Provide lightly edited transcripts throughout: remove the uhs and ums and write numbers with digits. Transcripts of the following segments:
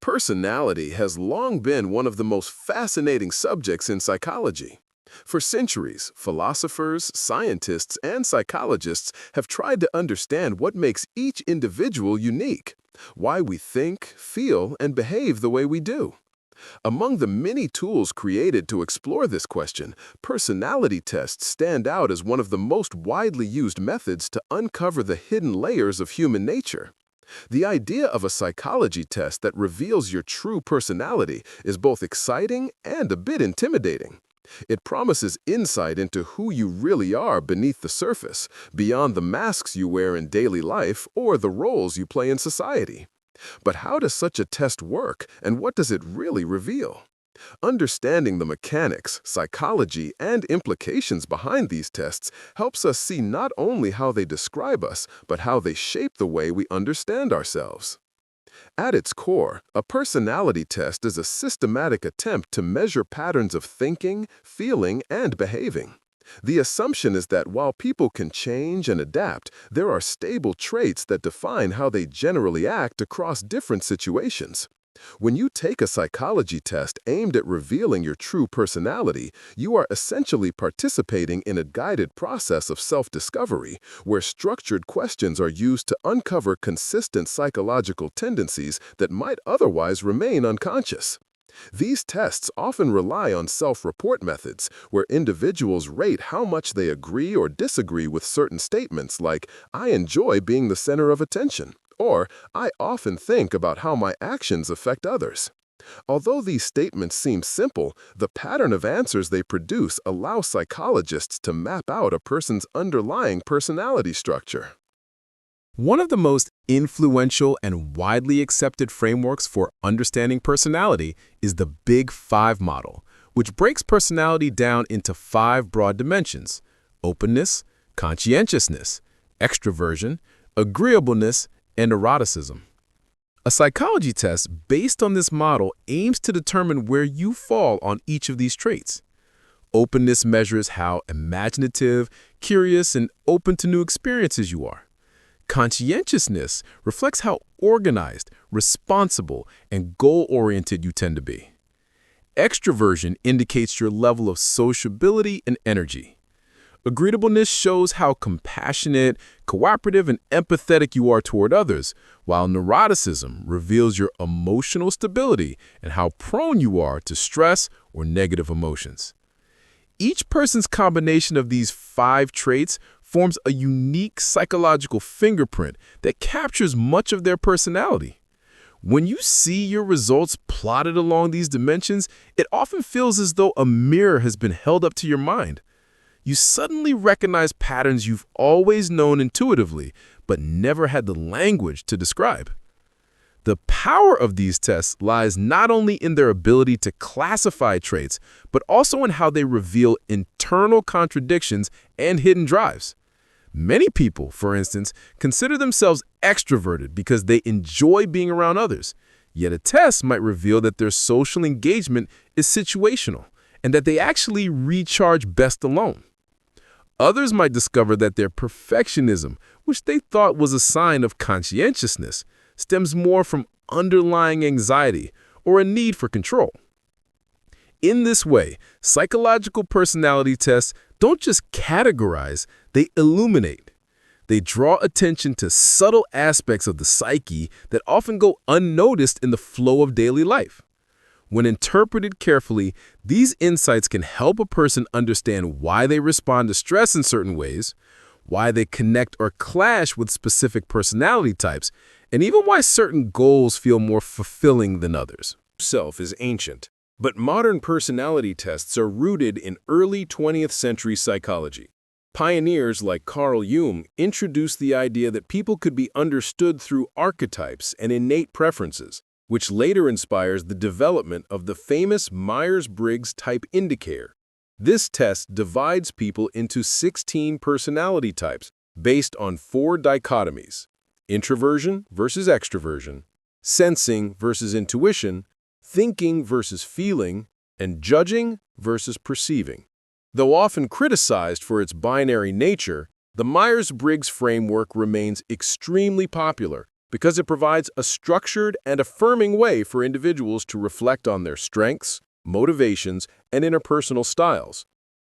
Personality has long been one of the most fascinating subjects in psychology. For centuries, philosophers, scientists, and psychologists have tried to understand what makes each individual unique, why we think, feel, and behave the way we do. Among the many tools created to explore this question, personality tests stand out as one of the most widely used methods to uncover the hidden layers of human nature. The idea of a psychology test that reveals your true personality is both exciting and a bit intimidating. It promises insight into who you really are beneath the surface, beyond the masks you wear in daily life or the roles you play in society. But how does such a test work, and what does it really reveal? Understanding the mechanics, psychology, and implications behind these tests helps us see not only how they describe us, but how they shape the way we understand ourselves. At its core, a personality test is a systematic attempt to measure patterns of thinking, feeling, and behaving. The assumption is that while people can change and adapt, there are stable traits that define how they generally act across different situations. When you take a psychology test aimed at revealing your true personality, you are essentially participating in a guided process of self-discovery, where structured questions are used to uncover consistent psychological tendencies that might otherwise remain unconscious. These tests often rely on self-report methods, where individuals rate how much they agree or disagree with certain statements like, "I enjoy being the center of attention," or "I often think about how my actions affect others." Although these statements seem simple, the pattern of answers they produce allow psychologists to map out a person's underlying personality structure. One of the most influential and widely accepted frameworks for understanding personality is the Big Five model, which breaks personality down into 5 broad dimensions: openness, conscientiousness, extroversion, agreeableness, and eroticism. A psychology test based on this model aims to determine where you fall on each of these traits. Openness measures how imaginative, curious, and open to new experiences you are. Conscientiousness reflects how organized, responsible, and goal-oriented you tend to be. Extroversion indicates your level of sociability and energy. Agreeableness shows how compassionate, cooperative, and empathetic you are toward others, while neuroticism reveals your emotional stability and how prone you are to stress or negative emotions. Each person's combination of these 5 traits forms a unique psychological fingerprint that captures much of their personality. When you see your results plotted along these dimensions, it often feels as though a mirror has been held up to your mind. You suddenly recognize patterns you've always known intuitively, but never had the language to describe. The power of these tests lies not only in their ability to classify traits, but also in how they reveal internal contradictions and hidden drives. Many people, for instance, consider themselves extroverted because they enjoy being around others, yet a test might reveal that their social engagement is situational and that they actually recharge best alone. Others might discover that their perfectionism, which they thought was a sign of conscientiousness, stems more from underlying anxiety or a need for control. In this way, psychological personality tests don't just categorize, they illuminate. They draw attention to subtle aspects of the psyche that often go unnoticed in the flow of daily life. When interpreted carefully, these insights can help a person understand why they respond to stress in certain ways, why they connect or clash with specific personality types, and even why certain goals feel more fulfilling than others. Self is ancient, but modern personality tests are rooted in early 20th century psychology. Pioneers like Carl Jung introduced the idea that people could be understood through archetypes and innate preferences, which later inspires the development of the famous Myers-Briggs type indicator. This test divides people into 16 personality types based on 4 dichotomies: introversion versus extroversion, sensing versus intuition, thinking versus feeling, and judging versus perceiving. Though often criticized for its binary nature, the Myers-Briggs framework remains extremely popular because it provides a structured and affirming way for individuals to reflect on their strengths, motivations, and interpersonal styles.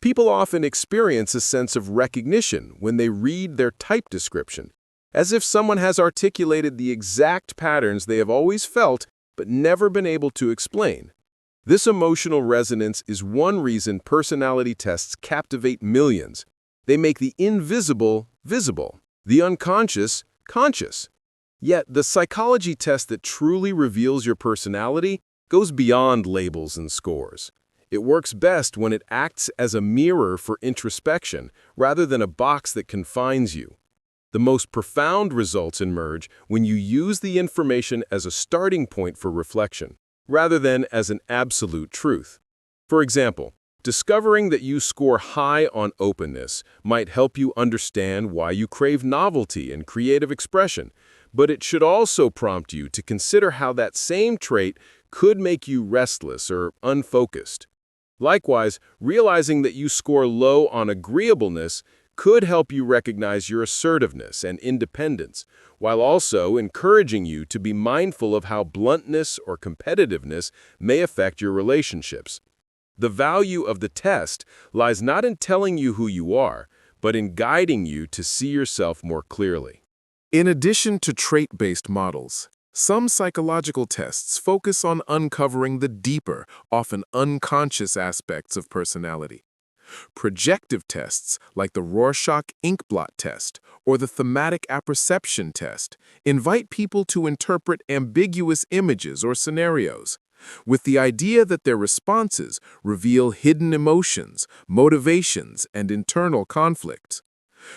People often experience a sense of recognition when they read their type description, as if someone has articulated the exact patterns they have always felt but never been able to explain. This emotional resonance is one reason personality tests captivate millions. They make the invisible visible, the unconscious conscious. Yet, the psychology test that truly reveals your personality goes beyond labels and scores. It works best when it acts as a mirror for introspection rather than a box that confines you. The most profound results emerge when you use the information as a starting point for reflection, rather than as an absolute truth. For example, discovering that you score high on openness might help you understand why you crave novelty and creative expression, but it should also prompt you to consider how that same trait could make you restless or unfocused. Likewise, realizing that you score low on agreeableness could help you recognize your assertiveness and independence, while also encouraging you to be mindful of how bluntness or competitiveness may affect your relationships. The value of the test lies not in telling you who you are, but in guiding you to see yourself more clearly. In addition to trait-based models, some psychological tests focus on uncovering the deeper, often unconscious aspects of personality. Projective tests, like the Rorschach inkblot test or the thematic apperception test, invite people to interpret ambiguous images or scenarios, with the idea that their responses reveal hidden emotions, motivations, and internal conflicts.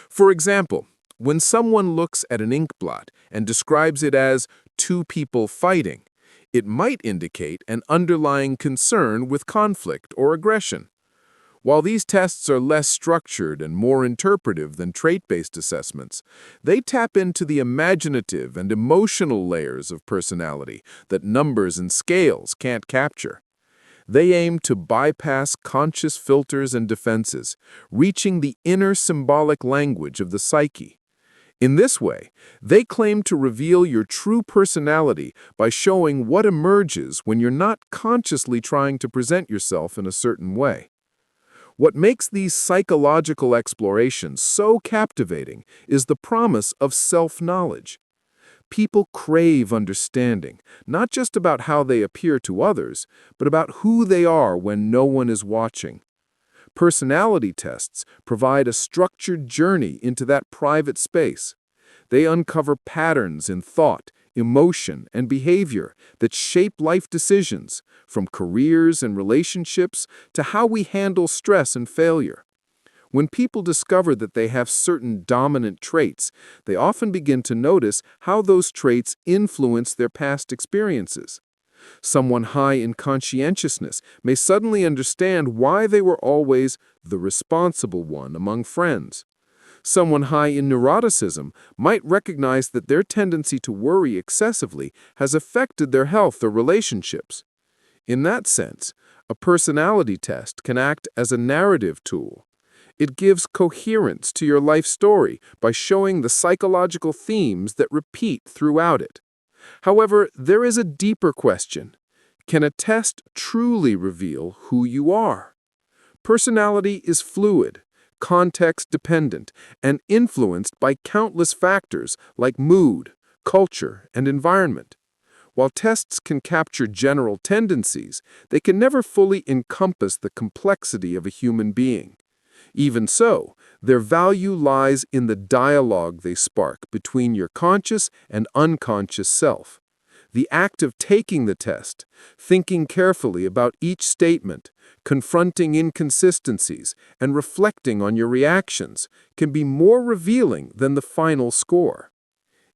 For example, when someone looks at an inkblot and describes it as two people fighting, it might indicate an underlying concern with conflict or aggression. While these tests are less structured and more interpretive than trait-based assessments, they tap into the imaginative and emotional layers of personality that numbers and scales can't capture. They aim to bypass conscious filters and defenses, reaching the inner symbolic language of the psyche. In this way, they claim to reveal your true personality by showing what emerges when you're not consciously trying to present yourself in a certain way. What makes these psychological explorations so captivating is the promise of self-knowledge. People crave understanding, not just about how they appear to others, but about who they are when no one is watching. Personality tests provide a structured journey into that private space. They uncover patterns in thought, emotion, and behavior that shape life decisions, from careers and relationships to how we handle stress and failure. When people discover that they have certain dominant traits, they often begin to notice how those traits influence their past experiences. Someone high in conscientiousness may suddenly understand why they were always the responsible one among friends. Someone high in neuroticism might recognize that their tendency to worry excessively has affected their health or relationships. In that sense, a personality test can act as a narrative tool. It gives coherence to your life story by showing the psychological themes that repeat throughout it. However, there is a deeper question. Can a test truly reveal who you are? Personality is fluid, context-dependent, and influenced by countless factors like mood, culture, and environment. While tests can capture general tendencies, they can never fully encompass the complexity of a human being. Even so, their value lies in the dialogue they spark between your conscious and unconscious self. The act of taking the test, thinking carefully about each statement, confronting inconsistencies, and reflecting on your reactions can be more revealing than the final score.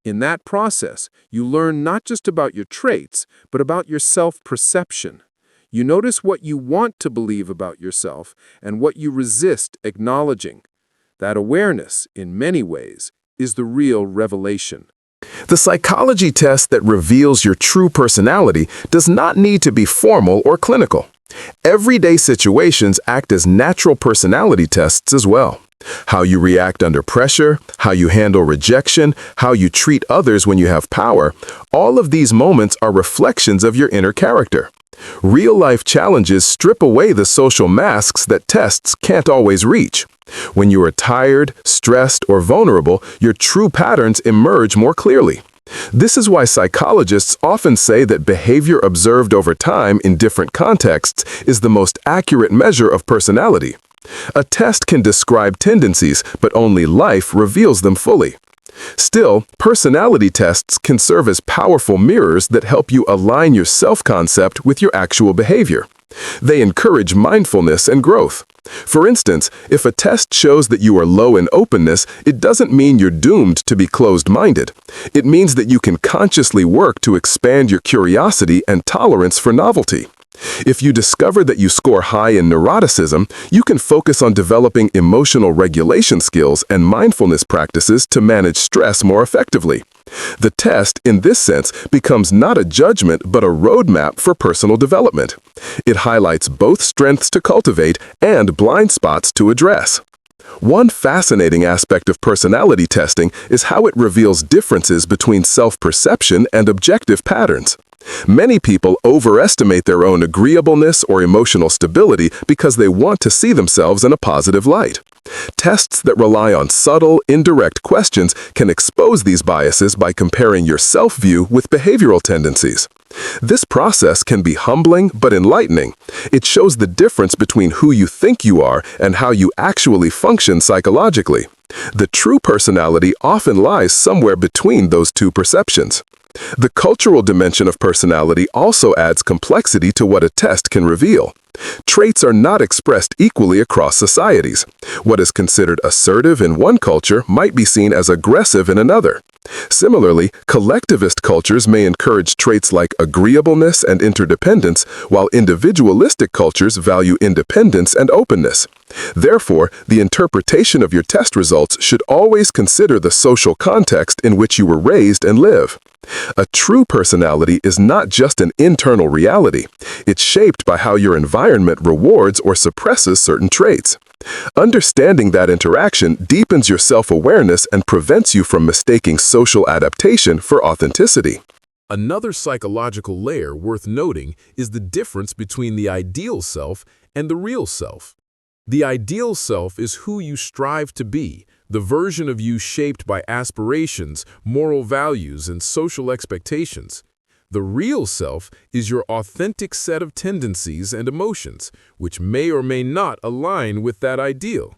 In that process, you learn not just about your traits, but about your self-perception. You notice what you want to believe about yourself and what you resist acknowledging. That awareness, in many ways, is the real revelation. The psychology test that reveals your true personality does not need to be formal or clinical. Everyday situations act as natural personality tests as well. How you react under pressure, how you handle rejection, how you treat others when you have power, all of these moments are reflections of your inner character. Real-life challenges strip away the social masks that tests can't always reach. When you are tired, stressed, or vulnerable, your true patterns emerge more clearly. This is why psychologists often say that behavior observed over time in different contexts is the most accurate measure of personality. A test can describe tendencies, but only life reveals them fully. Still, personality tests can serve as powerful mirrors that help you align your self-concept with your actual behavior. They encourage mindfulness and growth. For instance, if a test shows that you are low in openness, it doesn't mean you're doomed to be closed-minded. It means that you can consciously work to expand your curiosity and tolerance for novelty. If you discover that you score high in neuroticism, you can focus on developing emotional regulation skills and mindfulness practices to manage stress more effectively. The test, in this sense, becomes not a judgment but a roadmap for personal development. It highlights both strengths to cultivate and blind spots to address. One fascinating aspect of personality testing is how it reveals differences between self-perception and objective patterns. Many people overestimate their own agreeableness or emotional stability because they want to see themselves in a positive light. Tests that rely on subtle, indirect questions can expose these biases by comparing your self-view with behavioral tendencies. This process can be humbling but enlightening. It shows the difference between who you think you are and how you actually function psychologically. The true personality often lies somewhere between those two perceptions. The cultural dimension of personality also adds complexity to what a test can reveal. Traits are not expressed equally across societies. What is considered assertive in one culture might be seen as aggressive in another. Similarly, collectivist cultures may encourage traits like agreeableness and interdependence, while individualistic cultures value independence and openness. Therefore, the interpretation of your test results should always consider the social context in which you were raised and live. A true personality is not just an internal reality. It's shaped by how your environment rewards or suppresses certain traits. Understanding that interaction deepens your self-awareness and prevents you from mistaking social adaptation for authenticity. Another psychological layer worth noting is the difference between the ideal self and the real self. The ideal self is who you strive to be, the version of you shaped by aspirations, moral values, and social expectations. The real self is your authentic set of tendencies and emotions, which may or may not align with that ideal.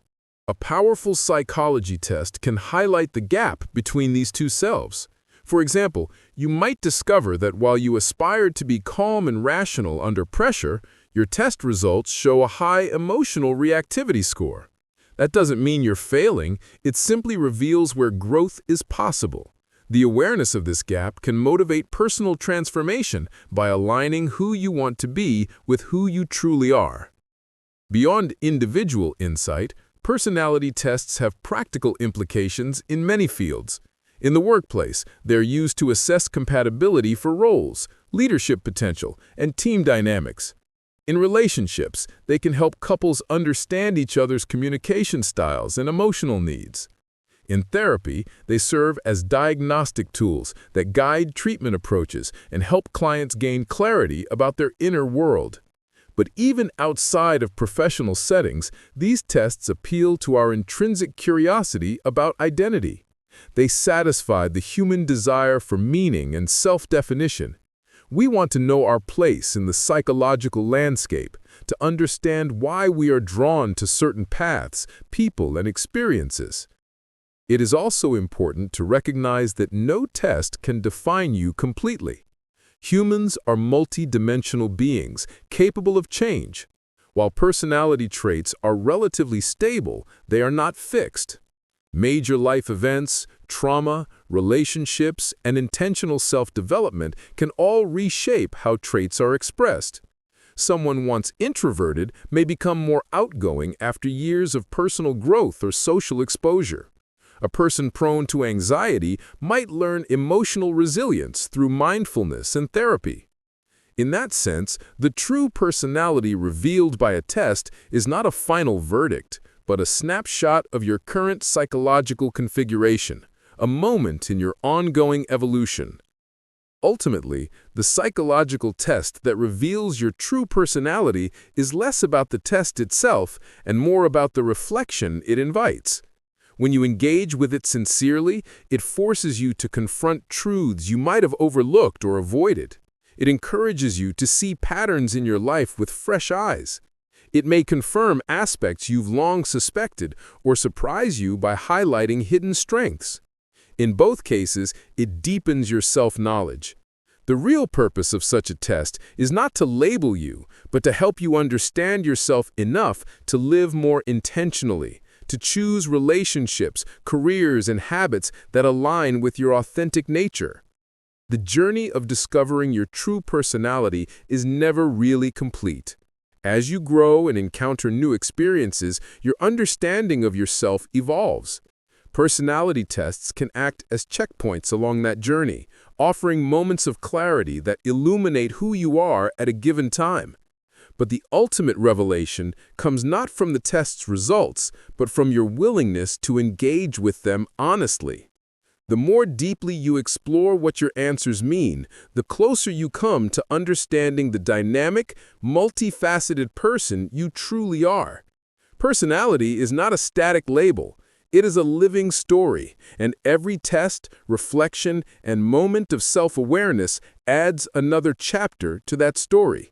A powerful psychology test can highlight the gap between these two selves. For example, you might discover that while you aspired to be calm and rational under pressure, your test results show a high emotional reactivity score. That doesn't mean you're failing, it simply reveals where growth is possible. The awareness of this gap can motivate personal transformation by aligning who you want to be with who you truly are. Beyond individual insight, personality tests have practical implications in many fields. In the workplace, they're used to assess compatibility for roles, leadership potential, and team dynamics. In relationships, they can help couples understand each other's communication styles and emotional needs. In therapy, they serve as diagnostic tools that guide treatment approaches and help clients gain clarity about their inner world. But even outside of professional settings, these tests appeal to our intrinsic curiosity about identity. They satisfy the human desire for meaning and self-definition. We want to know our place in the psychological landscape, to understand why we are drawn to certain paths, people, and experiences. It is also important to recognize that no test can define you completely. Humans are multi-dimensional beings, capable of change. While personality traits are relatively stable, they are not fixed. Major life events, trauma, relationships, and intentional self-development can all reshape how traits are expressed. Someone once introverted may become more outgoing after years of personal growth or social exposure. A person prone to anxiety might learn emotional resilience through mindfulness and therapy. In that sense, the true personality revealed by a test is not a final verdict, but a snapshot of your current psychological configuration, a moment in your ongoing evolution. Ultimately, the psychological test that reveals your true personality is less about the test itself and more about the reflection it invites. When you engage with it sincerely, it forces you to confront truths you might have overlooked or avoided. It encourages you to see patterns in your life with fresh eyes. It may confirm aspects you've long suspected or surprise you by highlighting hidden strengths. In both cases, it deepens your self-knowledge. The real purpose of such a test is not to label you, but to help you understand yourself enough to live more intentionally, to choose relationships, careers, and habits that align with your authentic nature. The journey of discovering your true personality is never really complete. As you grow and encounter new experiences, your understanding of yourself evolves. Personality tests can act as checkpoints along that journey, offering moments of clarity that illuminate who you are at a given time. But the ultimate revelation comes not from the test's results, but from your willingness to engage with them honestly. The more deeply you explore what your answers mean, the closer you come to understanding the dynamic, multifaceted person you truly are. Personality is not a static label. It is a living story, and every test, reflection, and moment of self-awareness adds another chapter to that story.